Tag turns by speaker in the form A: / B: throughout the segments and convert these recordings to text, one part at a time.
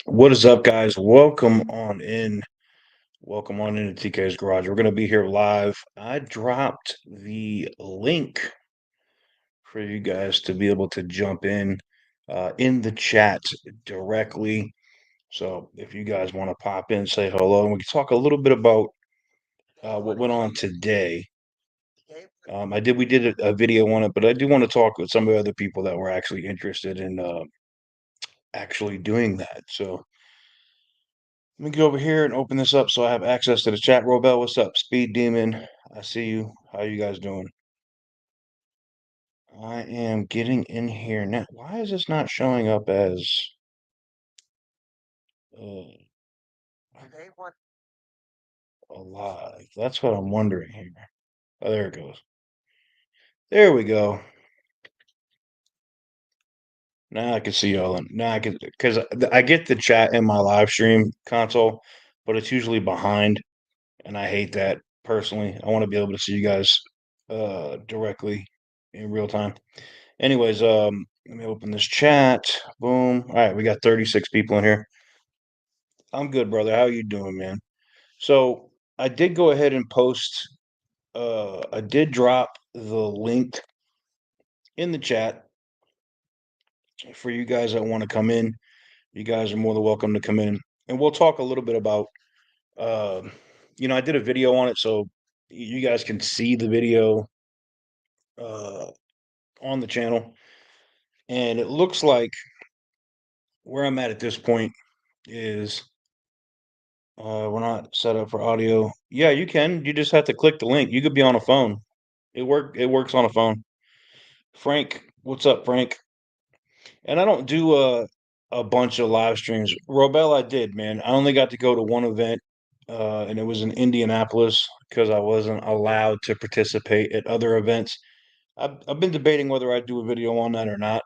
A: What is up, guys? Welcome on in. Welcome on into TK's Garage. We're going to be here live. I dropped the link for you guys to be able to jump in the chat directly. So if you guys want to pop in, say hello, and we can talk a little bit about what went on today. We did a video on it, but I do want to talk with some of the other people that were actually interested in actually doing that. So let me go over here and open this up so I have access to the chat. Robel, what's up? Speed Demon, I see you. How you guys doing? I am getting in here now. Why is this not showing up as uh, alive? That's what I'm wondering here. Oh, there it goes. There we go. Now I can see y'all. Now I can, because I get the chat in my live stream console, but it's usually behind, and I hate that personally. I want to be able to see you guys directly in real time. Anyways, let me open this chat. Boom. All right, we got 36 people in here. I'm good, brother. How you doing, man? So I did go ahead and post. I did drop the link in the chat for you guys that want to come in. You guys are more than welcome to come in, and we'll talk a little bit about. Uh, I did a video on it, so you guys can see the video uh, on the channel, and it looks like where I'm at this point is we're not set up for audio. Yeah, you can. You just have to click the link. You could be on a phone. It works on a phone. Frank, what's up, Frank? And I don't do a bunch of live streams. Robel, I did, man. I only got to go to one event, and it was in Indianapolis because I wasn't allowed to participate at other events. I've been debating whether I do a video on that or not,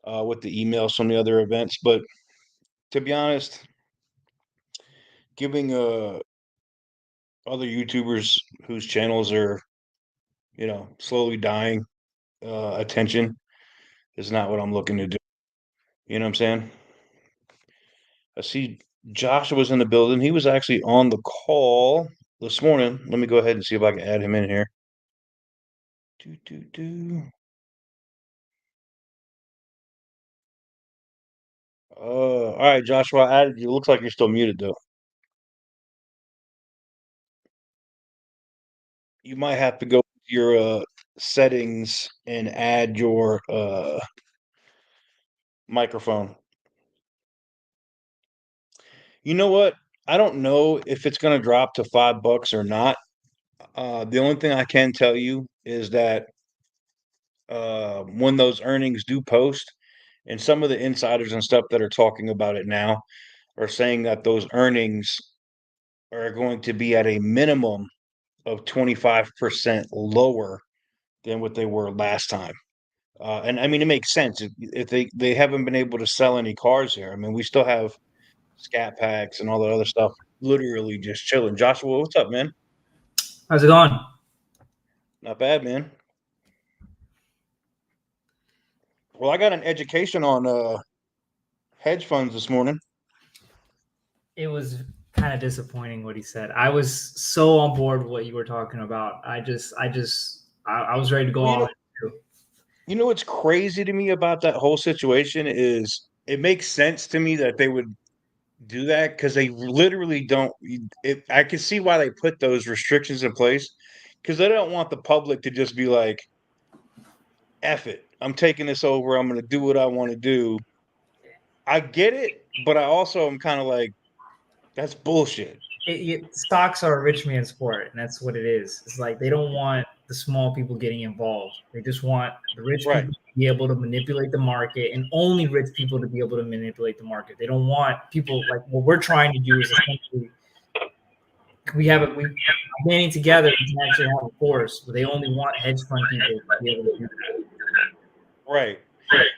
A: with the emails from the other events. But to be honest, giving other YouTubers whose channels are slowly dying attention is not what I'm looking to do. You know what I'm saying? I see Joshua's in the building. He was actually on the call this morning. Let me go ahead and see if I can add him in here. Do, do, do. All right, Joshua, I added you. Looks like you're still muted though. You might have to go to your settings and add your microphone. You know what? I don't know if it's going to drop to $5 or not. The only thing I can tell you is that when those earnings do post, and some of the insiders and stuff that are talking about it now are saying that those earnings are going to be at a minimum of 25% lower than what they were last time. And I mean, it makes sense if they haven't been able to sell any cars here. I mean, we still have scat packs and all that other stuff literally just chilling. Joshua, what's up, man?
B: How's it going?
A: Not bad, man. Well, I got an education on hedge funds this morning.
B: It was kind of disappointing what he said. I was so on board with what you were talking about. I was ready to go
A: Well,
B: all in too.
A: you know what's crazy to me about that whole situation is it makes sense to me that they would do that because they literally don't. I can see why they put those restrictions in place because they don't want the public to just be like, "F it, I'm taking this over. I'm going to do what I want to do." I get it, but I also am kind of like, that's bullshit.
B: Stocks are a rich man's sport, and that's what it is. It's like they don't want the small people getting involved. They just want the rich
A: Right.
B: people to be able to manipulate the market, and only rich people to be able to manipulate the market. They don't want people like what we're trying to do is essentially we're banding together to actually have a force, but they only want hedge fund people to be able to do that.
A: Right.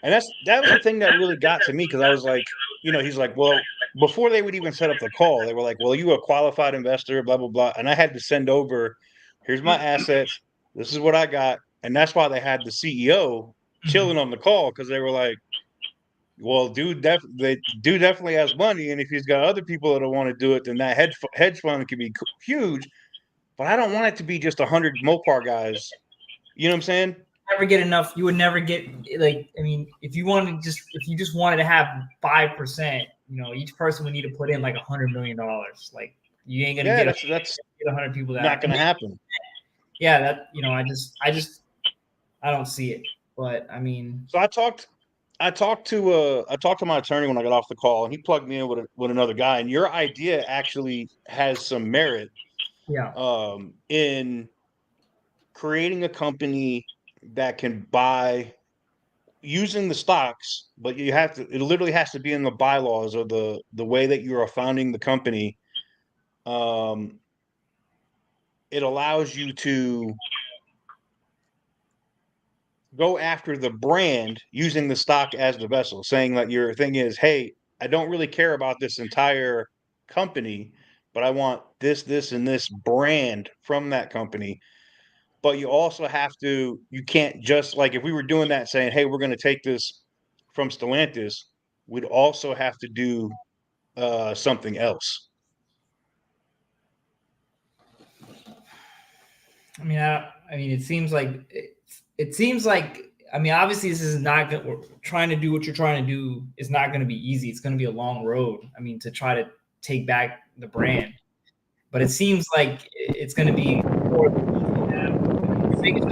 A: And that was the thing that really got to me because I was like, he's like, well, before they would even set up the call, they were like, well, you a qualified investor, blah, blah, blah. And I had to send over, here's my assets. This is what I got. And that's why they had the CEO chilling on the call because they were like, Well, dude, definitely has money, and if he's got other people that want to do it, then that hedge fund could be huge. But I don't want it to be just 100 Mopar guys. You know what I'm saying?
B: Never get enough. You would never get like. I mean, if you just wanted to have 5%, each person would need to put in like $100 million. Like you ain't gonna
A: Yeah,
B: get
A: that's
B: 100 people
A: not
B: that.
A: going to happen.
B: Yeah, that I don't see it. But I mean,
A: So I talked to my attorney when I got off the call, and he plugged me in with another guy. And your idea actually has some merit
B: yeah,
A: in creating a company that can buy using the stocks, but it literally has to be in the bylaws or the way that you are founding the company. Um, it allows you to go after the brand using the stock as the vessel, saying that your thing is, hey, I don't really care about this entire company, but I want this, and this brand from that company. But you also you can't just like if we were doing that saying, hey, we're going to take this from Stellantis, we'd also have to do something else.
B: I mean, it seems like it seems like. I mean, obviously, this is not good. We're trying to do what you're trying to do is not going to be easy. It's going to be a long road. I mean, to try to take back the brand, but it seems like it's going to be more the biggest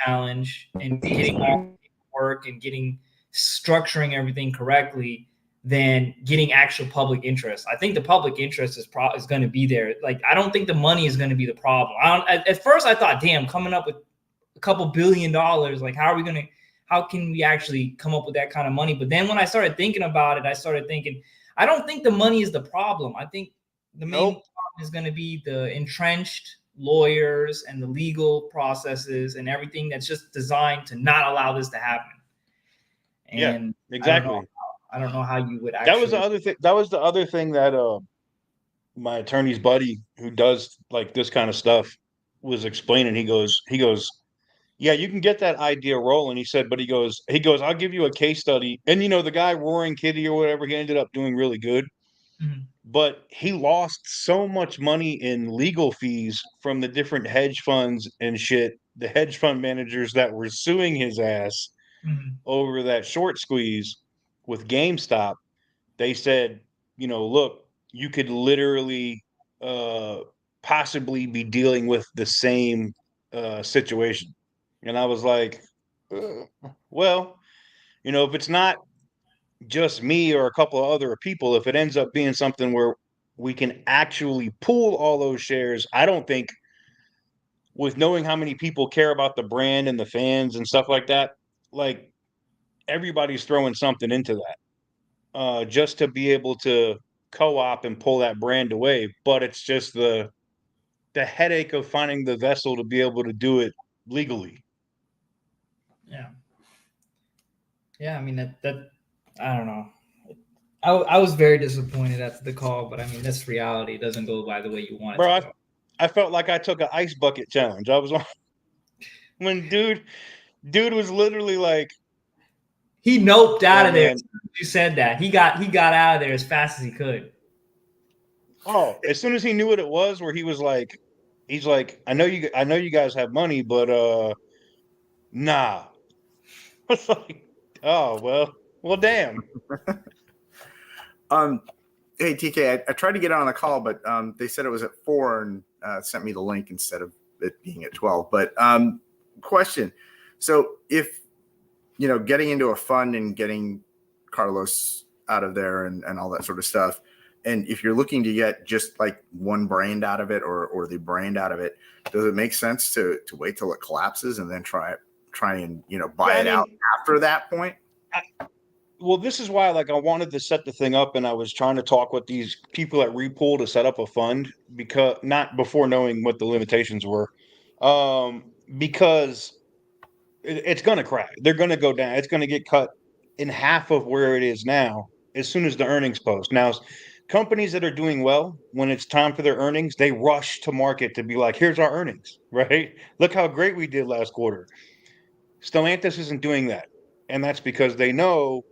B: challenge and getting all work and getting structuring everything correctly than getting actual public interest. I think the public interest is going to be there. Like, I don't think the money is going to be the problem. At first I thought, damn, coming up with a couple $1 billion, like how can we actually come up with that kind of money? But then when I started thinking about it, I started thinking, I don't think the money is the problem. I think the main problem is going to be the entrenched lawyers and the legal processes and everything that's just designed to not allow this to happen.
A: Yeah,
B: And
A: exactly.
B: I don't know how you would
A: That was the
B: actually.
A: other thing. That was the other thing that my attorney's buddy who does like this kind of stuff was explaining. He goes, yeah, you can get that idea rolling. He said, but he goes, I'll give you a case study. And the guy Roaring Kitty or whatever, he ended up doing really good.
B: Mhm.
A: But he lost so much money in legal fees from the different hedge funds and shit, the hedge fund managers that were suing his ass
B: Mhm.
A: over that short squeeze with GameStop. They said, look, you could literally uh, possibly be dealing with the same situation. And I was like, well, if it's not just me or a couple of other people, if it ends up being something where we can actually pool all those shares, I don't think with knowing how many people care about the brand and the fans and stuff like that, like everybody's throwing something into that just to be able to co-op and pull that brand away. But it's just the headache of finding the vessel to be able to do it legally.
B: Yeah. Yeah. I mean, that I don't know. I was very disappointed after the call, but I mean, that's reality. It doesn't go by the way you want it
A: Bro,
B: to
A: I,
B: go.
A: I felt like I took an ice bucket challenge. I was on when dude was literally like,
B: He noped out
A: "Yo,
B: of there.
A: man,
B: As soon as you said that. He got out of there as fast as he could.
A: oh!" As soon as he knew what it was, where he's like, I know you guys have money, but nah." It's like, oh well, damn.
C: Um, hey TK, I tried to get on the call, but they said it was at 4 and sent me the link instead of it being at 12. But question: so if getting into a fund and getting Carlos out of there and all that sort of stuff, and if you're looking to get just like one brand out of it or the brand out of it, does it make sense to wait till it collapses and then try and buy
A: Yeah, I
C: it out
A: mean,
C: after that point?
A: well, this is why like I wanted to set the thing up, and I was trying to talk with these people at Repool to set up a fund because not before knowing what the limitations were, because it's going to crack. They're going to go down. It's going to get cut in half of where it is now as soon as the earnings post. Now, companies that are doing well, when it's time for their earnings, they rush to market to be like, here's our earnings, right? Look how great we did last quarter. Stellantis isn't doing that. And that's because they know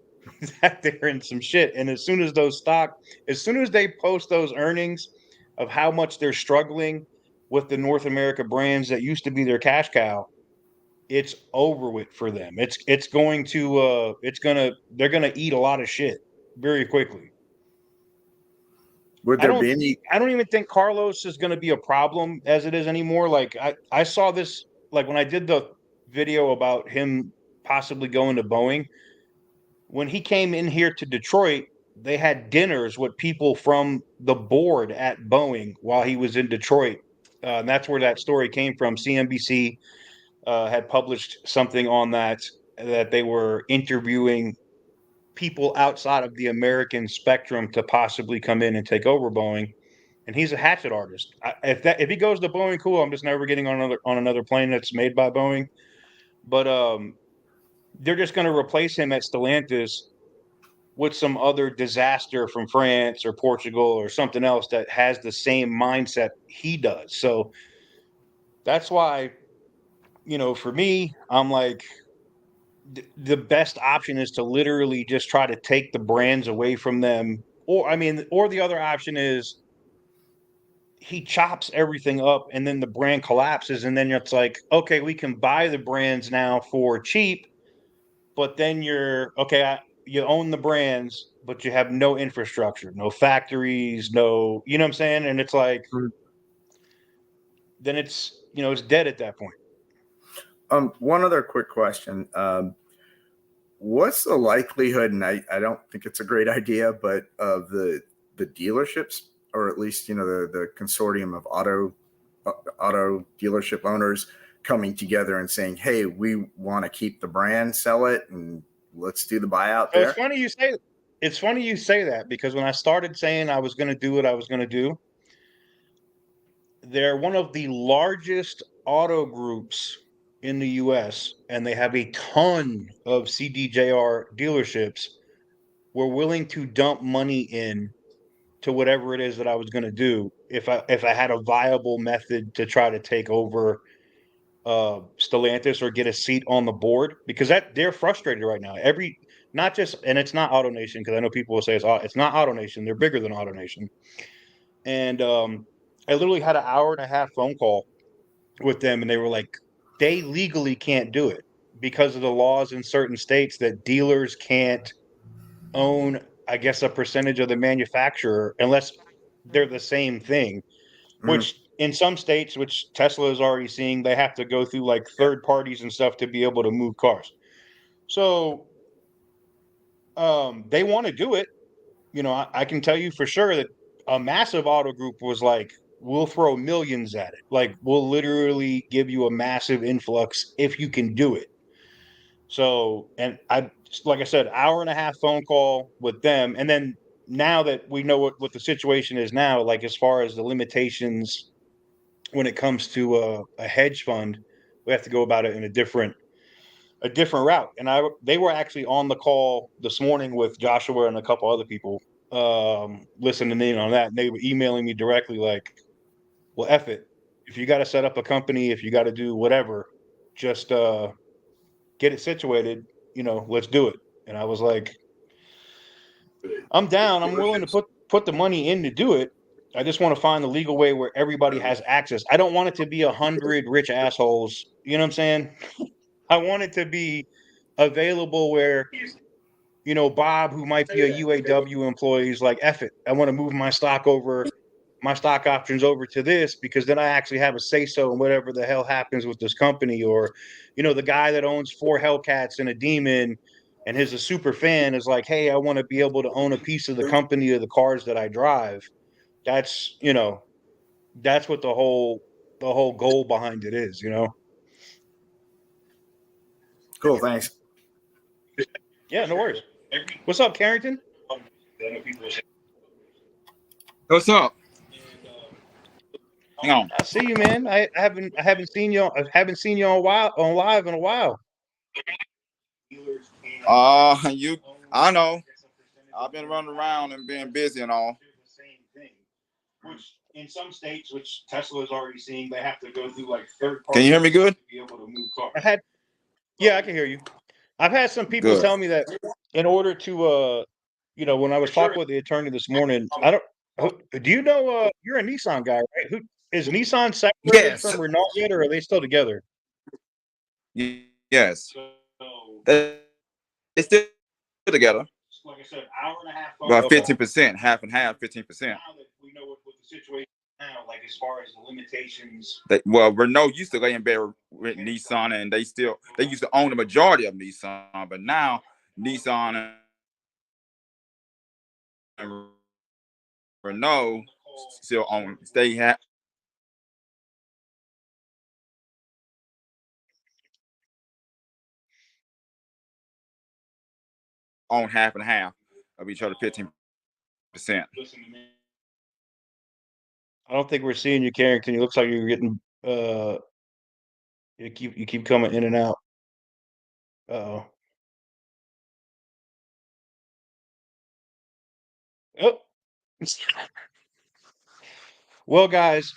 A: that they're in some shit. And as soon as they post those earnings of how much they're struggling with the North America brands that used to be their cash cow, it's over with for them. They're gonna eat a lot of shit very quickly.
C: Would there be any?
A: I don't even think Carlos is gonna be a problem as it is anymore. Like I saw this like when I did the video about him possibly going to Boeing. When he came in here to Detroit, they had dinners with people from the board at Boeing while he was in Detroit. And that's where that story came from. CNBC had published something on that they were interviewing people outside of the American spectrum to possibly come in and take over Boeing. And he's a hatchet artist. If he goes to Boeing, cool. I'm just never getting on another plane that's made by Boeing. But they're just going to replace him at Stellantis with some other disaster from France or Portugal or something else that has the same mindset he does. So that's why, for me, I'm like, the best option is to literally just try to take the brands away from them. Or the other option is he chops everything up and then the brand collapses. And then it's like, okay, we can buy the brands now for cheap, but then you own the brands, but you have no infrastructure, no factories, no, you know what I'm saying? And it's like, then it's dead at that point.
C: One other quick question. What's the likelihood, and I don't think it's a great idea, but of the dealerships, or at least, the consortium of auto dealership owners coming together and saying, hey, we want to keep the brand, sell it, and let's do the buyout there?
A: It's funny you say that, because when I started saying I was going to do what I was going to do, they're one of the largest auto groups in the US, and they have a ton of CDJR dealerships. Were willing to dump money in to whatever it is that I was going to do if I had a viable method to try to take over Stellantis or get a seat on the board, because that they're frustrated right now. Not just, and it's not AutoNation, because I know people will say it's not AutoNation. They're bigger than AutoNation. And I literally had an hour and a half phone call with them, and they were like, they legally can't do it because of the laws in certain states that dealers can't own, I guess, a percentage of the manufacturer unless they're the same thing, which in some states, which Tesla is already seeing, they have to go through like third parties and stuff to be able to move cars. So they want to do it. I can tell you for sure that a massive auto group was like, we'll throw millions at it. Like, we'll literally give you a massive influx if you can do it. So, and like I said, hour and a half phone call with them. And then now that we know what the situation is now, like as far as the limitations when it comes to a hedge fund, we have to go about it in a different route. And they were actually on the call this morning with Joshua and a couple other people listening in on that. And they were emailing me directly like, well, F it. If you got to set up a company, if you got to do whatever, just get it situated, let's do it. And I was like, I'm down. I'm willing to put the money in to do it. I just want to find the legal way where everybody has access. I don't want it to be 100 rich assholes. You know what I'm saying? I want it to be available where, Bob, who might be a UAW employee, is like, F it. I want to move my stock options over to this, because then I actually have a say so in whatever the hell happens with this company. Or, the guy that owns 4 Hellcats and a Demon and is a super fan is like, hey, I want to be able to own a piece of the company or the cars that I drive. That's what the whole goal behind it is.
C: Cool, thanks.
A: Yeah, no worries. What's up, Carrington?
D: What's up? Hang on.
A: I see you, man. I haven't seen you on live in a while.
D: I know. I've been running around and being busy and all.
A: Which in some states, which Tesla is already seeing, they have to go through like third parties.
D: Can you hear me good?
A: To be able to move cars. Yeah, I can hear you. I've had some people
D: Good.
A: tell me that in order to, when I was talking with the attorney this morning, I don't. Do you know? You're a Nissan guy, right? Who is Nissan separated
D: Yes.
A: from Renault yet, or are they still together?
D: Yes. They still together.
A: Like I said, hour and a half.
D: About 15%, half and half, 15%.
A: Now that we know what the situation now, like as far as the limitations.
D: Well, Renault used to lay in bed with Nissan, and they used to own the majority of Nissan, but now Nissan and Renault still own. They have own half and half of each other, 15%.
A: I don't think we're seeing you, Carrington. It looks like you're getting you keep coming in and out. Uh-oh. Oh. Well, guys,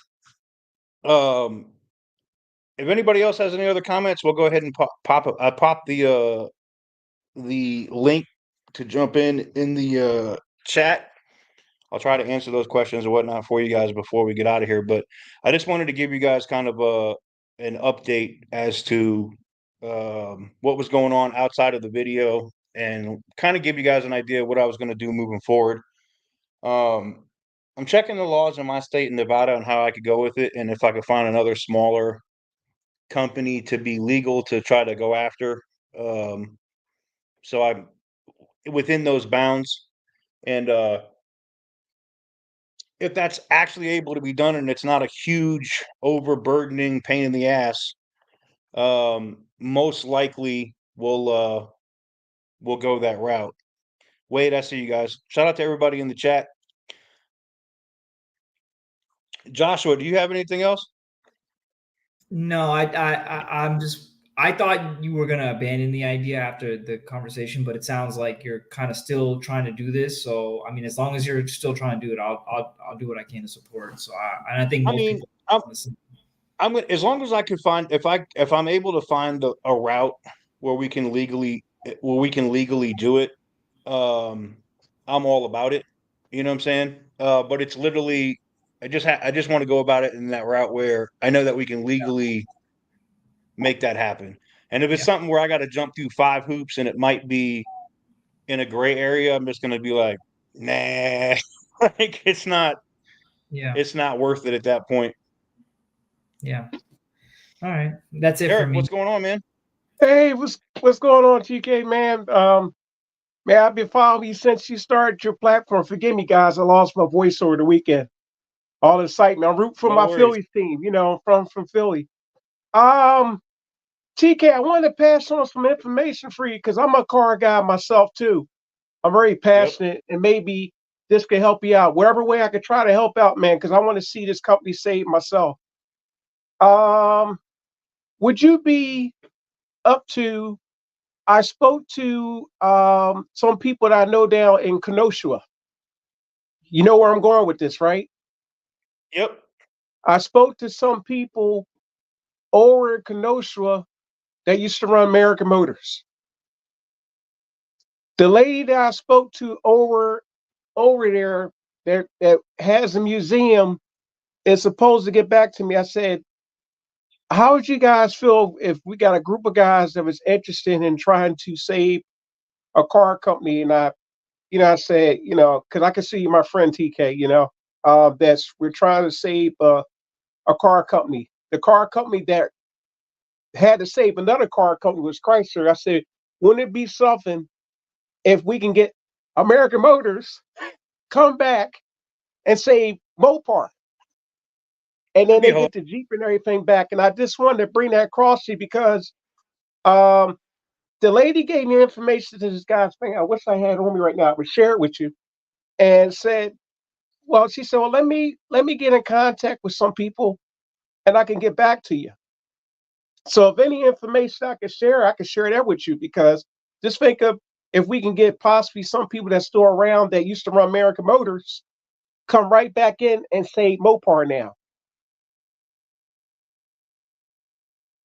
A: if anybody else has any other comments, we'll go ahead and pop the link to jump in the chat. I'll try to answer those questions or whatnot for you guys before we get out of here. But I just wanted to give you guys kind of an update as to what was going on outside of the video and kind of give you guys an idea of what I was going to do moving forward. I'm checking the laws in my state in Nevada and how I could go with it, and if I could find another smaller company to be legal to try to go after. So I'm within those bounds, and if that's actually able to be done and it's not a huge overburdening pain in the ass, most likely we'll go that route. Wade, I see you guys. Shout out to everybody in the chat. Joshua, do you have anything else?
B: No, I'm just. I thought you were gonna abandon the idea after the conversation, but it sounds like you're kind of still trying to do this. So, I mean, as long as you're still trying to do it, I'll do what I can to support. So, I think most people listen.
A: I'm gonna, as long as I can find if I'm able to find a route where we can legally do it, I'm all about it. You know what I'm saying? But it's literally I just want to go about it in that route where I know that we can legally make that happen. And if it's something where I got to jump through 5 hoops and it might be in a gray area, I'm just gonna be like, nah, like it's not worth it at that point.
B: Yeah. All right. That's it for
A: Eric,
B: me.
A: what's going on, man?
E: Hey, what's going on, TK, man? Man, I've been following you since you started your platform. Forgive me, guys, I lost my voice over the weekend. All the excitement. I'm rooting for
A: No
E: my
A: worries.
E: Phillies team, from Philly. Um, TK, I wanted to pass on some information for you because I'm a car guy myself too. I'm very passionate, and maybe this could help you out. Whatever way I could try to help out, man, because I want to see this company saved myself. Would you be up to I spoke to some people that I know down in Kenosha. You know where I'm going with this, right?
A: Yep.
E: I spoke to some people over in Kenosha that used to run American Motors. The lady that I spoke to over there that has a museum is supposed to get back to me. I said, how would you guys feel if we got a group of guys that was interested in trying to save a car company? And I said, because I can see my friend TK, we're trying to save a car company. The car company that had to save another car company was Chrysler. I said, wouldn't it be something if we can get American Motors come back and save Mopar? And then they get the Jeep and everything back. And I just wanted to bring that across to you because the lady gave me information to this guy's thing. I wish I had on me right now. I would share it with you. And said, well, she said, well, let me get in contact with some people and I can get back to you. So if any information I can share that with you because just think of if we can get possibly some people that's still around that used to run American Motors come right back in and say Mopar now.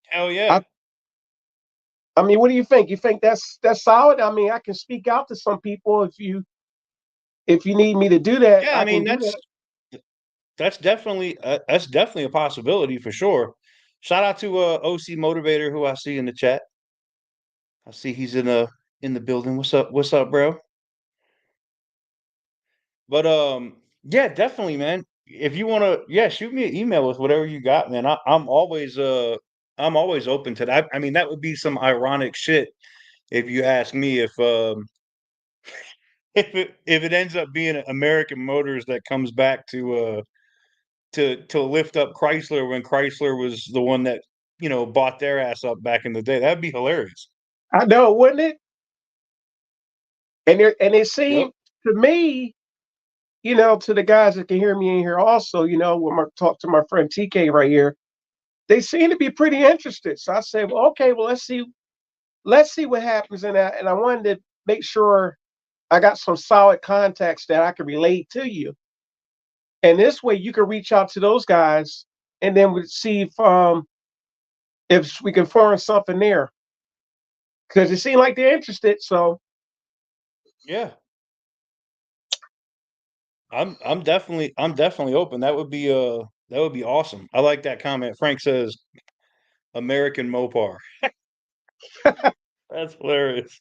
A: Hell yeah.
E: I mean, what do you think? You think that's solid? I mean, I can speak out to some people if you need me to do that.
A: Yeah, I
E: I
A: mean
E: can do that.
A: that's definitely a possibility for sure. Shout out to OC Motivator who I see in the chat. I see he's in the building. What's up? What's up, bro? But yeah, definitely, man. If you want to, yeah, shoot me an email with whatever you got, man. I'm always open to that. I mean, that would be some ironic shit if you ask me if it ends up being American Motors that comes back to lift up Chrysler when Chrysler was the one that bought their ass up back in the day. That'd be hilarious.
E: I know, wouldn't it? And it
A: Yep.
E: seemed to me, to the guys that can hear me in here also, when I talk to my friend TK right here, they seem to be pretty interested. So I said, well, okay, well, let's see what happens in that. And I wanted to make sure I got some solid contacts that I can relate to you. And this way you can reach out to those guys and then we see if we can form something there. Because it seemed like they're interested. So
A: Yeah. I'm definitely open. That would be awesome. I like that comment. Frank says American Mopar. That's hilarious.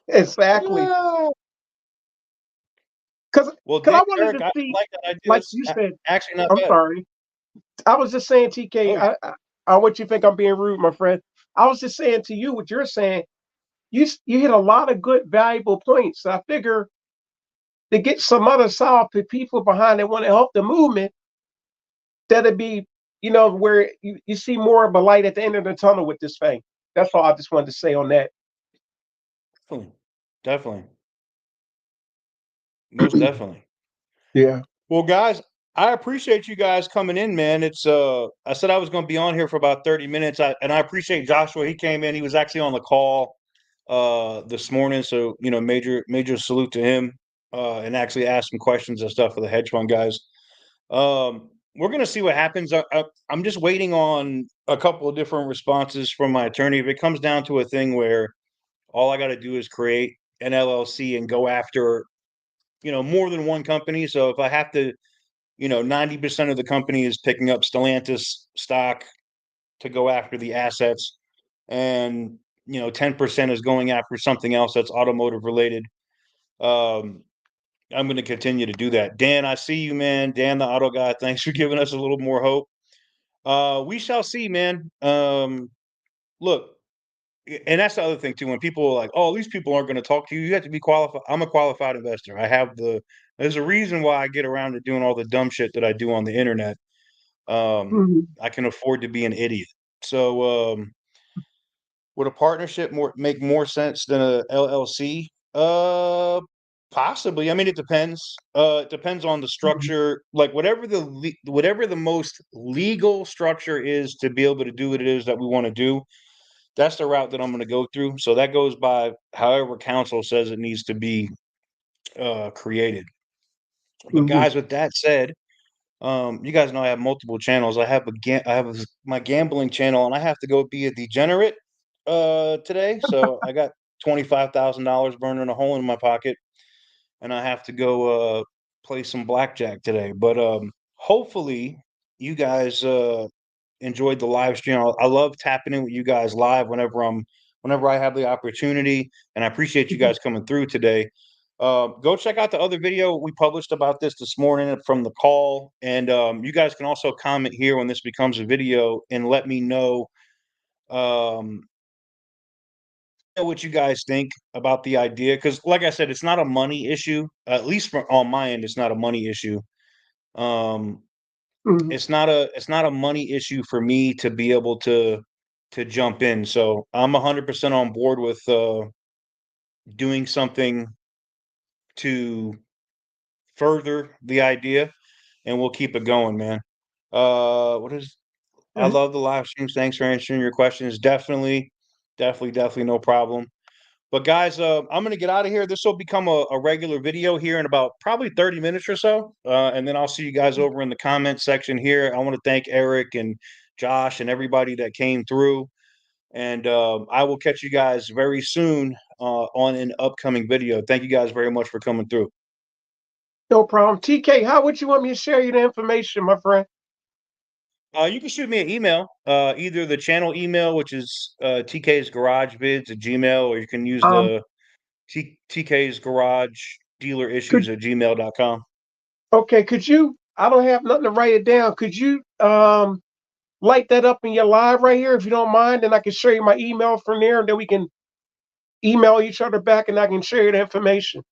E: exactly.
A: Ah.
E: Because
A: Well,
E: I
A: damn,
E: wanted
A: Eric,
E: to
A: I
E: see,
A: like that idea.
E: like
A: That's
E: you said,
A: actually not
E: I'm
A: bad.
E: sorry. I was just saying, TK,
A: Oh,
E: I want you to think I'm being rude, my friend. I was just saying to you what you're saying. You hit a lot of good, valuable points. I figure to get some other solid people behind that want to help the movement, that'd be, where you see more of a light at the end of the tunnel with this thing. That's all I just wanted to say on that.
A: definitely. Definitely. Most definitely.
E: Yeah.
A: Well, guys, I appreciate you guys coming in, man. It's I said I was going to be on here for about 30 minutes. And I appreciate Joshua. He came in. He was actually on the call this morning, so major salute to him. And actually asked some questions and stuff for the hedge fund guys. We're going to see what happens. I'm just waiting on a couple of different responses from my attorney. If it comes down to a thing where all I got to do is create an LLC and go after more than one company. So if I have to 90% of the company is picking up Stellantis stock to go after the assets, and 10% is going after something else that's automotive related. Um, I'm going to continue to do that. Dan, I see you, man. Dan, the auto guy. Thanks for giving us a little more hope. We shall see, man. Look, and that's the other thing too. When people are like, "Oh, these people aren't going to talk to you," you have to be qualified. I'm a qualified investor. There's a reason why I get around to doing all the dumb shit that I do on the internet.
E: Mhm.
A: I can afford to be an idiot. So, would a partnership make more sense than a LLC? Possibly. I mean, it depends. It depends on the
E: Mhm.
A: structure. Like whatever the most legal structure is to be able to do what it is that we want to do. That's the route that I'm going to go through. So that goes by however council says it needs to be created. But
E: Mhm.
A: guys, with that said, you guys know I have multiple channels. I have my gambling channel, and I have to go be a degenerate today. So I got $25,000 burning a hole in my pocket, and I have to go play some blackjack today. But hopefully, you guys enjoyed the live stream. I love tapping in with you guys live whenever I have the opportunity, and I appreciate you guys coming through today. Go check out the other video we published about this morning from the call, and you guys can also comment here when this becomes a video and let me um, know what you guys think about the idea. Because, like I said, it's not a money issue. At least on my end, it's not a money issue. Um,
E: Mhm.
A: it's not a money issue for me to be able to jump in. So I'm 100% on board with doing something to further the idea, and we'll keep it going, man. What is? I
E: Okay.
A: love the live streams. Thanks for answering your questions. Definitely, no problem. But guys, I'm gonna get out of here. This will become a regular video here in about probably 30 minutes or so, and then I'll see you guys over in the comment section here. I want to thank Eric and Josh and everybody that came through. And I will catch you guys very soon on an upcoming video. Thank you guys very much for coming through.
E: No problem. TK, how would you want me to share you the information, my friend?
A: You can shoot me an email, either the channel email, which is TK's Garage Vids at Gmail, or you can use the TK's Garage Dealer Issues at gmail.com.
E: Okay, could you? I don't have nothing to write it down. Could you light that up in your live right here, if you don't mind, and I can share you my email from there, and then we can email each other back, and I can share you the information.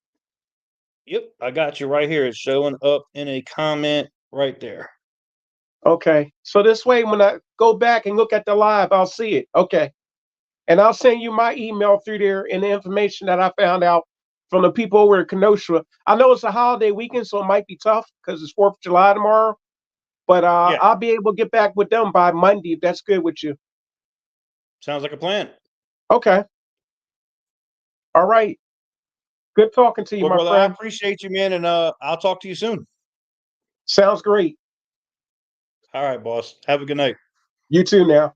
A: Yep, I got you right here. It's showing up in a comment right there.
E: Okay, so this way, when I go back and look at the live, I'll see it. Okay, and I'll send you my email through there and the information that I found out from the people over at Kenosha. I know it's a holiday weekend, so it might be tough because it's 4th of July tomorrow. But
A: Yeah.
E: I'll be able to get back with them by Monday if that's good with you.
A: Sounds like a plan.
E: Okay. All right. Good talking to you,
A: Well,
E: my
A: brother, I
E: friend.
A: appreciate you, man, and I'll talk to you soon.
E: Sounds great.
A: All right, boss. Have a good night.
E: You too now.